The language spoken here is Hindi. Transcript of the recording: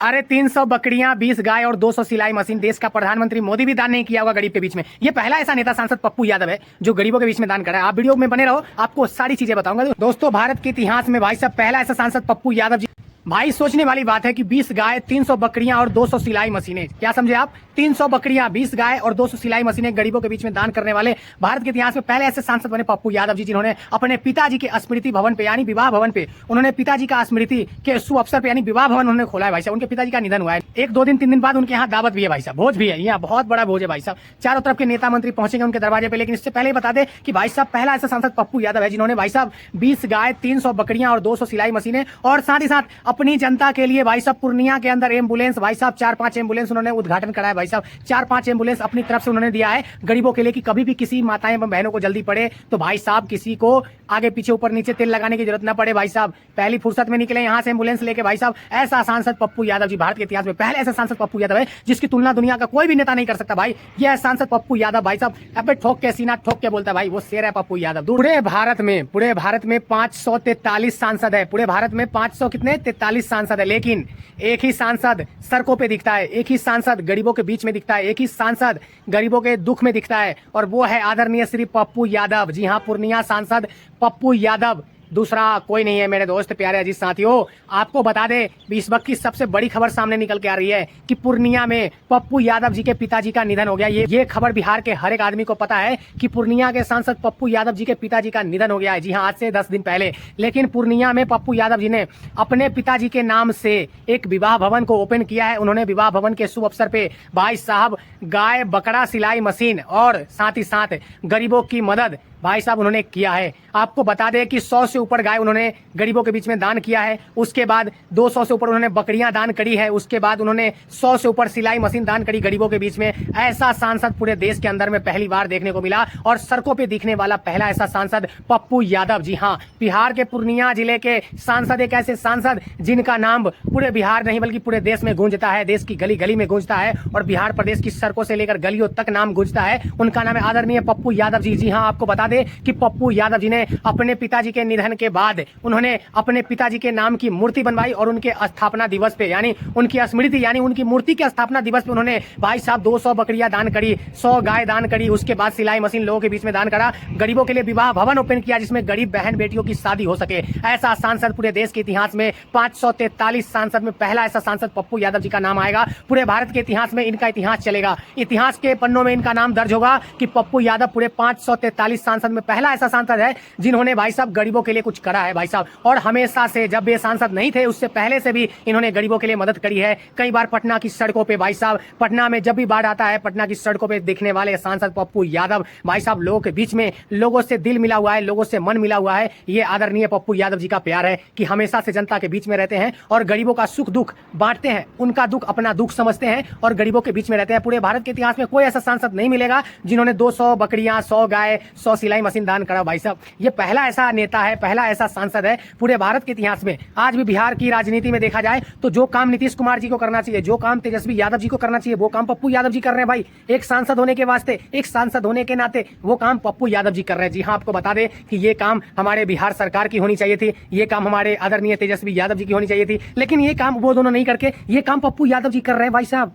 अरे 300 बकरियां, 20 गाय और 200 सिलाई मशीन। देश का प्रधानमंत्री मोदी भी दान नहीं किया होगा गरीब के बीच में। ये पहला ऐसा नेता सांसद पप्पू यादव है जो गरीबों के बीच में दान करा है। आप वीडियो में बने रहो, आपको सारी चीजें बताऊंगा। दोस्तों, भारत के इतिहास में भाई साहब पहला ऐसा सांसद पप्पू यादव जी। भाई सोचने वाली बात है कि 20 गाय, 300 बकरियां और 200 सिलाई मशीनें। क्या समझे आप? 300 बकरियां, 20 गाय और 200 सिलाई मशीनें गरीबों के बीच में दान करने वाले भारत के इतिहास में पहले ऐसे सांसद बने पप्पू यादव जी, जिन्होंने अपने पिताजी के स्मृति भवन पे यानी विवाह भवन पे उन्होंने पिताजी का स्मृति के शुभ अवसर पे यानी विवाह भवन उन्होंने खोला है। भाई साहब, उनके पिताजी का निधन हुआ है। 1, 2 दिन 3 दिन बाद उनके यहाँ दावत भी है भाई साहब, भोज भी है। यहाँ बहुत बड़ा भोज है भाई साहब। चारों तरफ के नेता मंत्री पहुंचेंगे उनके दरवाजे पे। लेकिन इससे पहले बता दें कि भाई साहब पहला ऐसा सांसद पप्पू यादव है जिन्होंने भाई साहब 20 गाय, 300 बकरियां और 200 सिलाई मशीनें और साथ ही साथ अपनी जनता के लिए भाई साहब पूर्णिया के अंदर एम्बुलेंस, भाई साहब 4-5 एम्बुलेंस उन्होंने उद्घाटन कराया। भाई साहब 4-5 एम्बुलेंस अपनी तरफ से उन्होंने दिया है गरीबों के लिए कि कभी भी किसी माताएं एवं बहनों को जल्दी पड़े तो भाई साहब किसी को आगे पीछे ऊपर नीचे तेल लगाने की जरूरत न पड़े। भाई साहब पहली फुर्सत में निकले यहाँ से एम्बुलेंस लेके। भाई साहब ऐसा सांसद पप्पू यादव जी भारत के इतिहास में पहले ऐसा सांसद पप्पू यादव है जिसकी तुलना दुनिया का कोई भी नेता नहीं कर सकता। भाई यह सांसद पप्पू यादव भाई साहब अब ठोक के सीना ठोक के बोलता है भाई, वो शेर है पप्पू यादव। पूरे भारत में 543 सांसद है। पूरे भारत में 500 कितने 43 सांसद है। लेकिन एक ही सांसद सड़कों पे दिखता है, एक ही सांसद गरीबों के बीच में दिखता है, एक ही सांसद गरीबों के दुख में दिखता है और वो है आदरणीय श्री पप्पू यादव। जी हाँ, पूर्णिया सांसद पप्पू यादव, दूसरा कोई नहीं है मेरे दोस्त प्यारे अजीज साथियों। आपको बता दें इस वक्त की सबसे बड़ी खबर सामने निकल के आ रही है कि पूर्णिया में पप्पू यादव जी के पिताजी का निधन हो गया। ये खबर बिहार के हर एक आदमी को पता है कि पूर्णिया के सांसद पप्पू यादव जी के पिताजी का निधन हो गया है। जी हाँ, आज से 10 दिन पहले। लेकिन पूर्णिया में पप्पू यादव जी ने अपने पिताजी के नाम से एक विवाह भवन को ओपन किया है। उन्होंने विवाह भवन के शुभ अवसर पे भाई साहब गाय, बकरा, सिलाई मशीन और साथ ही साथ गरीबों की मदद भाई साहब उन्होंने किया है। आपको बता दें कि 100 से ऊपर गाय उन्होंने गरीबों के बीच में दान किया है। उसके बाद 200 से ऊपर उन्होंने बकरियां दान करी है। उसके बाद उन्होंने 100 से ऊपर सिलाई मशीन दान करी गरीबों के बीच में। ऐसा सांसद पूरे देश के अंदर में पहली बार देखने को मिला और सड़कों पे दिखने वाला पहला ऐसा सांसद पप्पू यादव। जी हाँ, बिहार के पूर्णिया जिले के सांसद एक ऐसे सांसद जिनका नाम पूरे बिहार नहीं बल्कि पूरे देश में गूंजता है, देश की गली गली में गूंजता है और बिहार प्रदेश की सड़कों से लेकर गलियों तक नाम गूंजता है। उनका नाम है आदरणीय पप्पू यादव जी। जी हाँ, आपको बता दें कि पप्पू यादव जी ने अपने पिताजी के निधन के बाद उन्होंने अपने पिताजी के नाम की मूर्ति बनवाई और उनके स्थापना दिवस पे यानी उनकी स्मृति यानी उनकी मूर्ति के स्थापना दिवस पे उन्होंने भाई साहब 200 बकरियां दान करी, 100 गाय दान करी। उसके बाद सिलाई मशीन लोगों के बीच में दान करा, गरीबों के लिए विवाह भवन ओपन किया जिसमें गरीब बहन बेटियों की शादी हो सके। ऐसा सांसद पूरे देश के इतिहास में 543 सांसद में पहला ऐसा सांसद पप्पू यादव जी का नाम आएगा। पूरे भारत के इतिहास में इनका इतिहास चलेगा, इतिहास के पन्नों में इनका नाम दर्ज होगा कि पप्पू यादव पूरे 543 सांसद में पहला ऐसा सांसद है जिन्होंने भाई साहब गरीबों के लिए कुछ करा है भाई साहब। और हमेशा से जब ये सांसद नहीं थे उससे पहले से भी इन्होंने गरीबों के लिए मदद करी है। कई बार पटना की सड़कों पे भाई साहब, पटना में जब भी बाढ़ आता है पटना की सड़कों पे दिखने वाले सांसद पप्पू यादव भाई साहब लोगों के बीच में, लोगों से दिल मिला हुआ है, लोगों से मन मिला हुआ है। ये आदरणीय पप्पू यादव जी का प्यार है कि हमेशा से जनता के बीच में रहते हैं और गरीबों का सुख दुख बांटते हैं, उनका दुख अपना दुख समझते हैं और गरीबों के बीच में रहते हैं। पूरे भारत के इतिहास में कोई ऐसा सांसद नहीं मिलेगा जिन्होंने 200 बकरियां, 100 गाय, 100 सिलाई मशीन दान करा भाई साहब। ये पहला ऐसा नेता है, पहला ऐसा सांसद है पूरे भारत के इतिहास में। आज भी बिहार की राजनीति में देखा जाए तो जो काम नीतीश कुमार जी को करना चाहिए, जो काम तेजस्वी यादव जी को करना चाहिए, वो काम पप्पू यादव जी कर रहे हैं भाई। एक सांसद होने के वास्ते, एक सांसद होने के नाते वो काम पप्पू यादव जी कर रहे हैं। जी हाँ, आपको बता दें कि ये काम हमारे बिहार सरकार की होनी चाहिए थी, ये काम हमारे आदरणीय तेजस्वी यादव जी की होनी चाहिए थी, लेकिन ये काम वो दोनों नहीं करके ये काम पप्पू यादव जी कर रहे हैं भाई साहब।